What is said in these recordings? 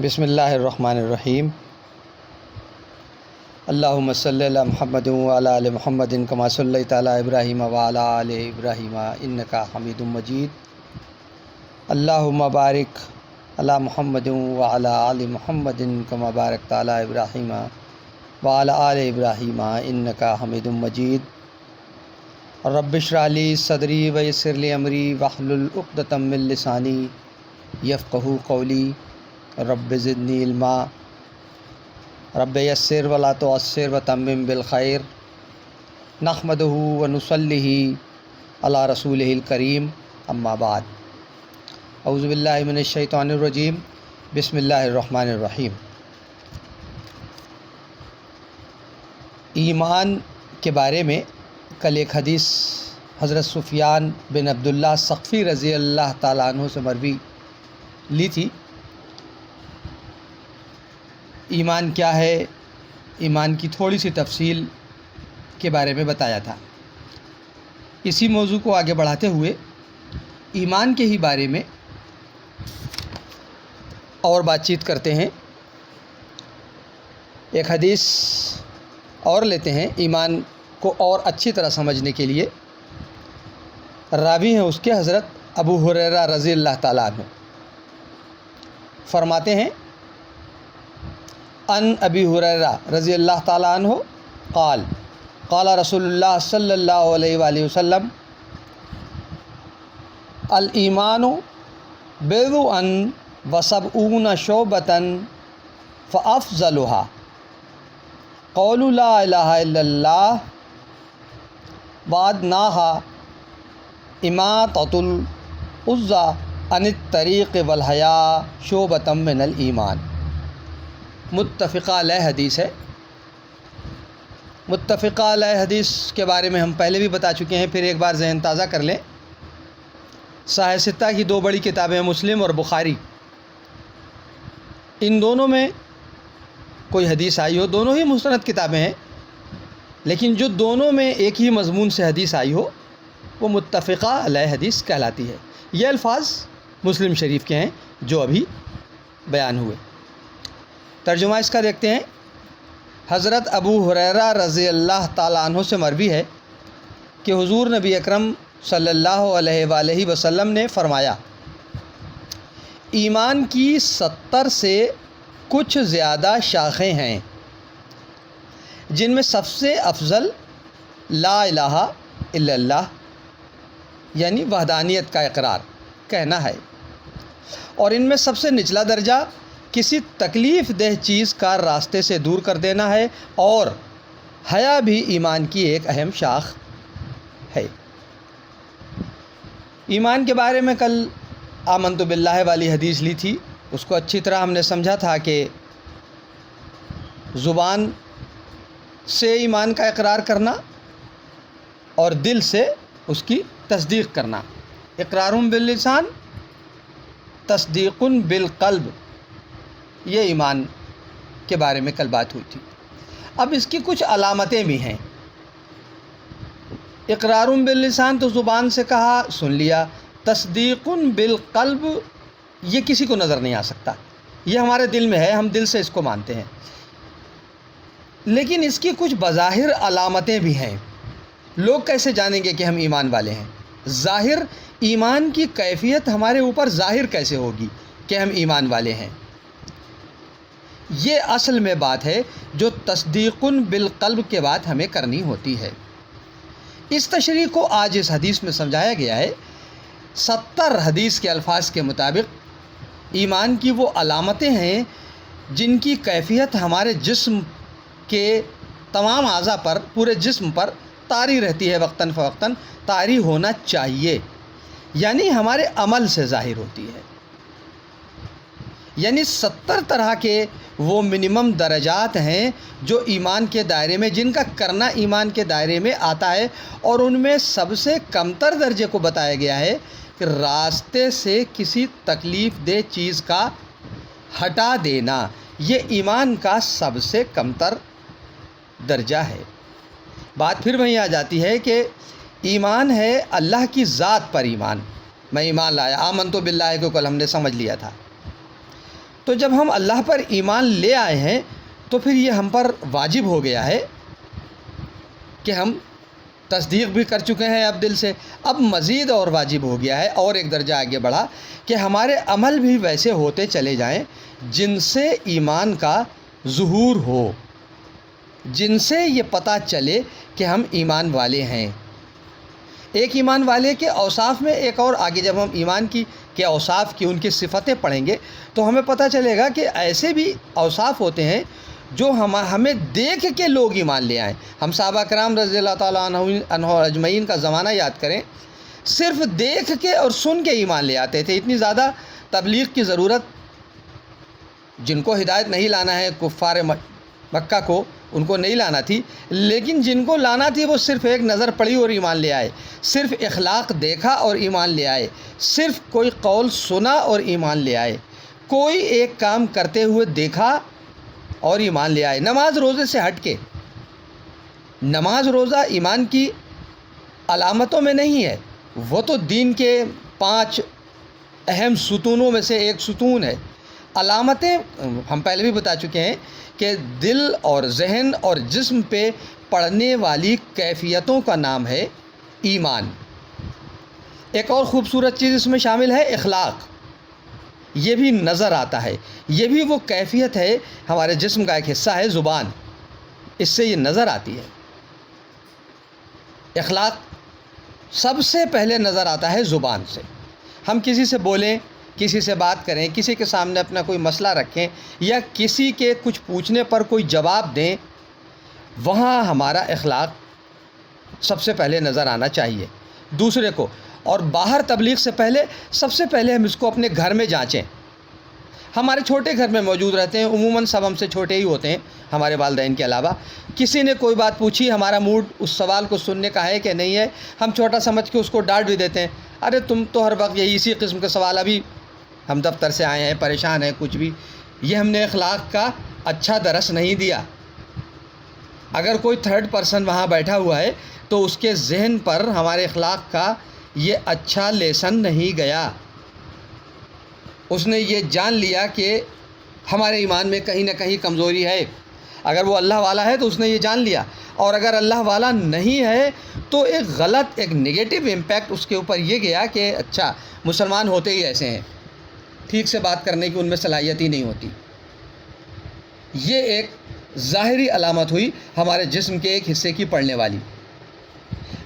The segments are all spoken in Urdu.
بسم اللہ الرحمن الرحیم۔ اللہم صلی علی محمد وعلی آل محمد کما صلیت علی ابراہیم وعلی آل ابراہیم انک حمید مجید۔ اللہم بارک علی محمد وعلی آل محمد کما بارکت علی ابراہیم وعلی آل ابراہیم انک حمید مجید۔ رب اشرح لی صدری ویسر لی امری واحلل عقدۃ من لسانی یفقہوا قولی۔ رب زدنی علما، رب یسر ولا تعسر وتمم بالخیر۔ نحمدہ ونصلی علی رسولہ الکریم، اما بعد۔ اعوذ باللہ من الشیطان الرجیم، بسم اللہ الرحمن الرحیم۔ ایمان کے بارے میں کل ایک حدیث حضرت سفیان بن عبداللہ ثقفی رضی اللہ تعالیٰ عنہ سے مروی لی تھی۔ ایمان کیا ہے، ایمان کی تھوڑی سی تفصیل کے بارے میں بتایا تھا۔ اسی موضوع کو آگے بڑھاتے ہوئے ایمان کے ہی بارے میں اور بات چیت کرتے ہیں۔ ایک حدیث اور لیتے ہیں ایمان کو اور اچھی طرح سمجھنے کے لیے۔ راوی ہیں اس کے حضرت ابو ہریرہ رضی اللہ تعالیٰ عنہ، فرماتے ہیں ان ابی ہریرہ رضی اللہ تعالیٰ عنہ قال قال رسول اللہ صلی اللہ علیہ وآلہ وسلم الایمان بضع وسبعون شعبۃ فافضلها قول لا الہ الا اللہ وادناها اماطۃ العذى عن الطریق والحیاء شعبۃ من الایمان۔ متفقہ علیہ حدیث ہے۔ متفقہ علیہ حدیث کے بارے میں ہم پہلے بھی بتا چکے ہیں، پھر ایک بار ذہن تازہ کر لیں۔ صحیح ستہ کی دو بڑی کتابیں ہیں، مسلم اور بخاری۔ ان دونوں میں کوئی حدیث آئی ہو، دونوں ہی مستند کتابیں ہیں، لیکن جو دونوں میں ایک ہی مضمون سے حدیث آئی ہو وہ متفقہ علیہ حدیث کہلاتی ہے۔ یہ الفاظ مسلم شریف کے ہیں جو ابھی بیان ہوئے۔ ترجمہ اس کا دیکھتے ہیں۔ حضرت ابو ہریرہ رضی اللہ تعالیٰ عنہ سے مروی ہے کہ حضور نبی اکرم صلی اللہ علیہ وآلہ وسلم نے فرمایا، ایمان کی 70 سے کچھ زیادہ شاخیں ہیں، جن میں سب سے افضل لا الہ الا اللہ یعنی وحدانیت کا اقرار کہنا ہے، اور ان میں سب سے نچلا درجہ کسی تکلیف دہ چیز کا راستے سے دور کر دینا ہے، اور حیا بھی ایمان کی ایک اہم شاخ ہے۔ ایمان کے بارے میں کل آمنت باللہ والی حدیث لی تھی، اس کو اچھی طرح ہم نے سمجھا تھا کہ زبان سے ایمان کا اقرار کرنا اور دل سے اس کی تصدیق کرنا، اقرار باللسان تصدیق بالقلب، یہ ایمان کے بارے میں کل بات ہوئی تھی۔ اب اس کی کچھ علامتیں بھی ہیں۔ اقرار باللسان تو زبان سے کہا، سن لیا۔ تصدیق بالقلب یہ کسی کو نظر نہیں آ سکتا، یہ ہمارے دل میں ہے، ہم دل سے اس کو مانتے ہیں، لیکن اس کی کچھ بظاہر علامتیں بھی ہیں۔ لوگ کیسے جانیں گے کہ ہم ایمان والے ہیں؟ ظاہر ایمان کی کیفیت ہمارے اوپر ظاہر کیسے ہوگی کہ ہم ایمان والے ہیں؟ یہ اصل میں بات ہے جو تصدیق بالقلب کے بعد ہمیں کرنی ہوتی ہے۔ اس تشریح کو آج اس حدیث میں سمجھایا گیا ہے۔ 70 حدیث کے الفاظ کے مطابق ایمان کی وہ علامتیں ہیں جن کی کیفیت ہمارے جسم کے تمام اعضاء پر، پورے جسم پر طاری رہتی ہے، وقتاً فوقتاً طاری ہونا چاہیے، یعنی ہمارے عمل سے ظاہر ہوتی ہے۔ یعنی 70 طرح کے وہ منیمم درجات ہیں جو ایمان کے دائرے میں، جن کا کرنا ایمان کے دائرے میں آتا ہے، اور ان میں سب سے کمتر درجے کو بتایا گیا ہے کہ راستے سے کسی تکلیف دہ چیز کا ہٹا دینا، یہ ایمان کا سب سے کمتر درجہ ہے۔ بات پھر وہیں آ جاتی ہے کہ ایمان ہے اللہ کی ذات پر ایمان۔ میں ایمان لایا، آمنت باللہ کو کل ہم نے سمجھ لیا تھا۔ تو جب ہم اللہ پر ایمان لے آئے ہیں تو پھر یہ ہم پر واجب ہو گیا ہے کہ ہم تصدیق بھی کر چکے ہیں اب دل سے، اب مزید اور واجب ہو گیا ہے اور ایک درجہ آگے بڑھا کہ ہمارے عمل بھی ویسے ہوتے چلے جائیں جن سے ایمان کا ظہور ہو، جن سے یہ پتہ چلے کہ ہم ایمان والے ہیں۔ ایک ایمان والے کے اوصاف میں ایک اور آگے جب ہم ایمان کے اوصاف کی ان کی صفتیں پڑھیں گے تو ہمیں پتہ چلے گا کہ ایسے بھی اوصاف ہوتے ہیں جو ہمیں دیکھ کے لوگ ایمان لے آئیں۔ ہم صحابہ کرام رضی اللہ تعالیٰ عنہ اجمعین کا زمانہ یاد کریں، صرف دیکھ کے اور سن کے ایمان لے آتے تھے۔ اتنی زیادہ تبلیغ کی ضرورت جن کو ہدایت نہیں لانا ہے، کفار مکہ کو، ان کو نہیں لانا تھی، لیکن جن کو لانا تھی وہ صرف ایک نظر پڑی اور ایمان لے آئے، صرف اخلاق دیکھا اور ایمان لے آئے، صرف کوئی قول سنا اور ایمان لے آئے، کوئی ایک کام کرتے ہوئے دیکھا اور ایمان لے آئے۔ نماز روزے سے ہٹ کے، نماز روزہ ایمان کی علامتوں میں نہیں ہے، وہ تو دین کے 5 اہم ستونوں میں سے ایک ستون ہے۔ علامتیں ہم پہلے بھی بتا چکے ہیں کہ دل اور ذہن اور جسم پہ پڑنے والی کیفیتوں کا نام ہے ایمان۔ ایک اور خوبصورت چیز اس میں شامل ہے اخلاق، یہ بھی نظر آتا ہے، یہ بھی وہ کیفیت ہے، ہمارے جسم کا ایک حصہ ہے زبان، اس سے یہ نظر آتی ہے۔ اخلاق سب سے پہلے نظر آتا ہے زبان سے۔ ہم کسی سے بولیں، کسی سے بات کریں، کسی کے سامنے اپنا کوئی مسئلہ رکھیں یا کسی کے کچھ پوچھنے پر کوئی جواب دیں، وہاں ہمارا اخلاق سب سے پہلے نظر آنا چاہیے دوسرے کو۔ اور باہر تبلیغ سے پہلے سب سے پہلے ہم اس کو اپنے گھر میں جانچیں۔ ہمارے چھوٹے گھر میں موجود رہتے ہیں، عموماً سب ہم سے چھوٹے ہی ہوتے ہیں ہمارے والدین کے علاوہ۔ کسی نے کوئی بات پوچھی، ہمارا موڈ اس سوال کو سننے کا ہے کہ نہیں ہے، ہم چھوٹا سمجھ کے اس کو ڈانٹ بھی دیتے ہیں، ارے تم تو ہر وقت یہی اسی قسم کے سوال، ابھی ہم دفتر سے آئے ہیں، پریشان ہیں، کچھ بھی۔ یہ ہم نے اخلاق کا اچھا درس نہیں دیا۔ اگر کوئی تھرڈ پرسن وہاں بیٹھا ہوا ہے تو اس کے ذہن پر ہمارے اخلاق کا یہ اچھا لیسن نہیں گیا، اس نے یہ جان لیا کہ ہمارے ایمان میں کہیں نہ کہیں کمزوری ہے۔ اگر وہ اللہ والا ہے تو اس نے یہ جان لیا، اور اگر اللہ والا نہیں ہے تو ایک غلط، ایک نگیٹو امپیکٹ اس کے اوپر یہ گیا کہ اچھا مسلمان ہوتے ہی ایسے ہیں، ٹھیک سے بات کرنے کی ان میں صلاحیت ہی نہیں ہوتی۔ یہ ایک ظاہری علامت ہوئی ہمارے جسم کے ایک حصے کی پڑنے والی۔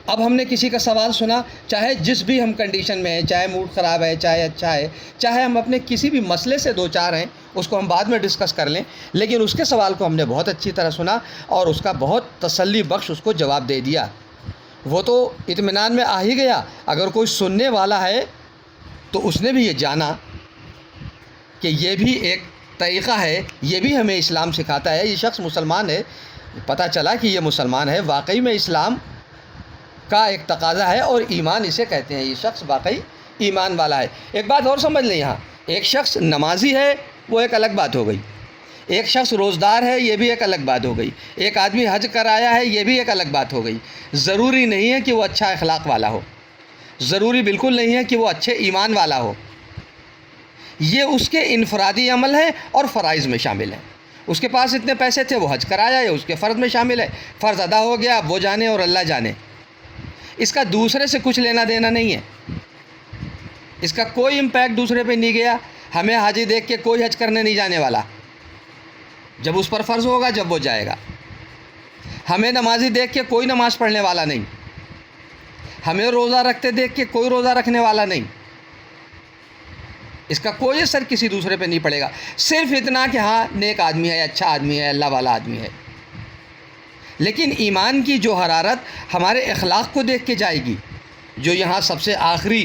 اب ہم نے کسی کا سوال سنا، چاہے جس بھی ہم کنڈیشن میں ہیں، چاہے موڈ خراب ہے، چاہے اچھا ہے، چاہے ہم اپنے کسی بھی مسئلے سے دو چار ہیں، اس کو ہم بعد میں ڈسکس کر لیں، لیکن اس کے سوال کو ہم نے بہت اچھی طرح سنا اور اس کا بہت تسلی بخش اس کو جواب دے دیا۔ وہ تو اطمینان میں آ ہی گیا۔ اگر کوئی سننے والا ہے تو اس نے بھی یہ جانا کہ یہ بھی ایک طریقہ ہے، یہ بھی ہمیں اسلام سکھاتا ہے، یہ شخص مسلمان ہے، پتہ چلا کہ یہ مسلمان ہے، واقعی میں اسلام کا ایک تقاضا ہے اور ایمان اسے کہتے ہیں، یہ شخص واقعی ایمان والا ہے۔ ایک بات اور سمجھ لیں، یہاں ایک شخص نمازی ہے وہ ایک الگ بات ہو گئی، ایک شخص روزدار ہے یہ بھی ایک الگ بات ہو گئی، ایک آدمی حج کر آیا ہے یہ بھی ایک الگ بات ہو گئی۔ ضروری نہیں ہے کہ وہ اچھا اخلاق والا ہو، ضروری بالکل نہیں ہے کہ وہ اچھے ایمان والا ہو، یہ اس کے انفرادی عمل ہے اور فرائض میں شامل ہے۔ اس کے پاس اتنے پیسے تھے وہ حج کرایا، یہ اس کے فرض میں شامل ہے، فرض ادا ہو گیا، اب وہ جانے اور اللہ جانے، اس کا دوسرے سے کچھ لینا دینا نہیں ہے، اس کا کوئی امپیکٹ دوسرے پہ نہیں گیا۔ ہمیں حاجی دیکھ کے کوئی حج کرنے نہیں جانے والا، جب اس پر فرض ہوگا جب وہ جائے گا۔ ہمیں نمازی دیکھ کے کوئی نماز پڑھنے والا نہیں، ہمیں روزہ رکھتے دیکھ کے کوئی روزہ رکھنے والا نہیں، اس کا کوئی اثر کسی دوسرے پہ نہیں پڑے گا، صرف اتنا کہ ہاں نیک آدمی ہے، اچھا آدمی ہے، اللہ والا آدمی ہے۔ لیکن ایمان کی جو حرارت ہمارے اخلاق کو دیکھ کے جائے گی، جو یہاں سب سے آخری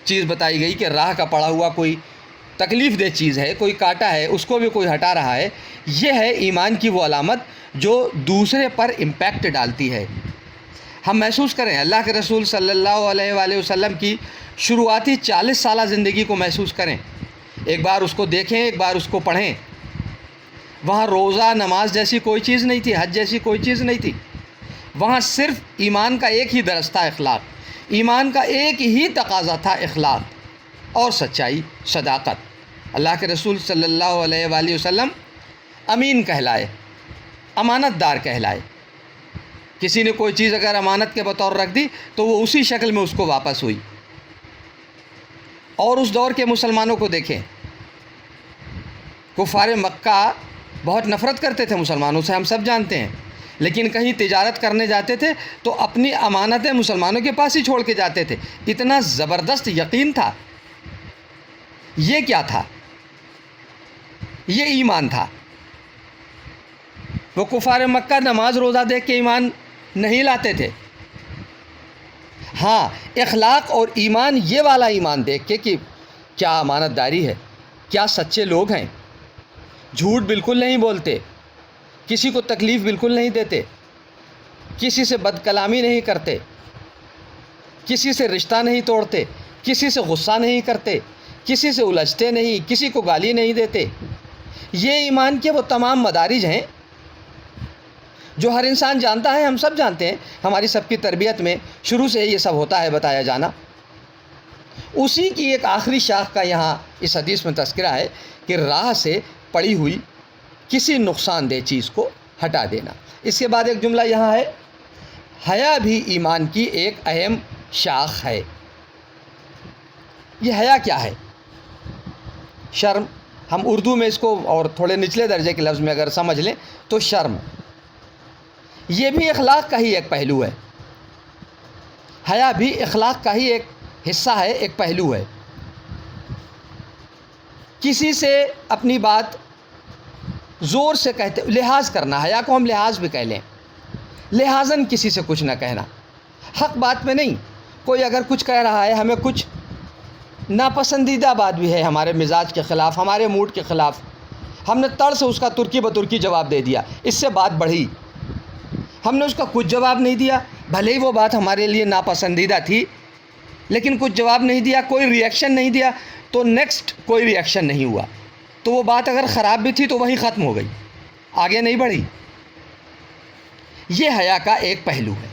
چیز بتائی گئی کہ راہ کا پڑا ہوا کوئی تکلیف دہ چیز ہے، کوئی کانٹا ہے، اس کو بھی کوئی ہٹا رہا ہے، یہ ہے ایمان کی وہ علامت جو دوسرے پر امپیکٹ ڈالتی ہے۔ ہم محسوس کریں اللہ کے رسول صلی اللہ علیہ وآلہ وسلم کی شروعاتی 40 سالہ زندگی کو محسوس کریں، ایک بار اس کو دیکھیں، ایک بار اس کو پڑھیں۔ وہاں روزہ نماز جیسی کوئی چیز نہیں تھی، حج جیسی کوئی چیز نہیں تھی، وہاں صرف ایمان کا ایک ہی درس تھا، اخلاق۔ ایمان کا ایک ہی تقاضا تھا، اخلاق اور سچائی، صداقت۔ اللہ کے رسول صلی اللہ علیہ وآلہ وسلم امین کہلائے، امانت دار کہلائے۔ کسی نے کوئی چیز اگر امانت کے بطور رکھ دی تو وہ اسی شکل میں اس کو واپس ہوئی۔ اور اس دور کے مسلمانوں کو دیکھیں، کفار مکہ بہت نفرت کرتے تھے مسلمانوں سے، ہم سب جانتے ہیں، لیکن کہیں تجارت کرنے جاتے تھے تو اپنی امانتیں مسلمانوں کے پاس ہی چھوڑ کے جاتے تھے۔ اتنا زبردست یقین تھا۔ یہ کیا تھا؟ یہ ایمان تھا۔ وہ کفار مکہ نماز روزہ دیکھ کے ایمان نہیں لاتے تھے، ہاں اخلاق اور ایمان، یہ والا ایمان دیکھ کے کہ کیا امانت داری ہے، کیا سچے لوگ ہیں، جھوٹ بالکل نہیں بولتے، کسی کو تکلیف بالکل نہیں دیتے، کسی سے بد کلامی نہیں کرتے، کسی سے رشتہ نہیں توڑتے، کسی سے غصہ نہیں کرتے، کسی سے الجھتے نہیں، کسی کو گالی نہیں دیتے۔ یہ ایمان کے وہ تمام مدارج ہیں جو ہر انسان جانتا ہے، ہم سب جانتے ہیں، ہماری سب کی تربیت میں شروع سے یہ سب ہوتا ہے بتایا جانا۔ اسی کی ایک آخری شاخ کا یہاں اس حدیث میں تذکرہ ہے کہ راہ سے پڑی ہوئی کسی نقصان دہ چیز کو ہٹا دینا۔ اس کے بعد ایک جملہ یہاں ہے، حیا بھی ایمان کی ایک اہم شاخ ہے۔ یہ حیا کیا ہے؟ شرم، ہم اردو میں اس کو اور تھوڑے نچلے درجے کے لفظ میں اگر سمجھ لیں تو شرم، یہ بھی اخلاق کا ہی ایک پہلو ہے۔ حیا بھی اخلاق کا ہی ایک حصہ ہے، ایک پہلو ہے۔ کسی سے اپنی بات زور سے کہتے، لحاظ کرنا، حیا کو ہم لحاظ بھی کہہ لیں، لحاظاً کسی سے کچھ نہ کہنا، حق بات میں نہیں۔ کوئی اگر کچھ کہہ رہا ہے، ہمیں کچھ ناپسندیدہ بات بھی ہے ہمارے مزاج کے خلاف، ہمارے موڈ کے خلاف، ہم نے تڑ سے اس کا ترکی بترکی جواب دے دیا، اس سے بات بڑھی، ہم نے اس کا کچھ جواب نہیں دیا، بھلے ہی وہ بات ہمارے لیے ناپسندیدہ تھی، لیکن کچھ جواب نہیں دیا، کوئی ری ایکشن نہیں دیا، تو نیکسٹ کوئی ری ایکشن نہیں ہوا، تو وہ بات اگر خراب بھی تھی تو وہیں ختم ہو گئی، آگے نہیں بڑھی۔ یہ حیا کا ایک پہلو ہے۔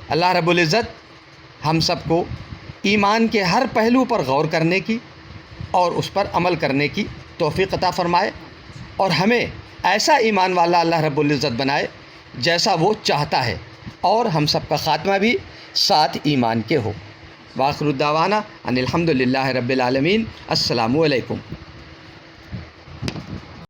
اللہ رب العزت ہم سب کو ایمان کے ہر پہلو پر غور کرنے کی اور اس پر عمل کرنے کی توفیق عطا فرمائے، اور ہمیں ایسا ایمان والا اللہ رب العزت بنائے جیسا وہ چاہتا ہے، اور ہم سب کا خاتمہ بھی ساتھ ایمان کے ہو۔ وآخر الدعوانا ان الحمد للہ رب العالمین۔ السلام علیکم۔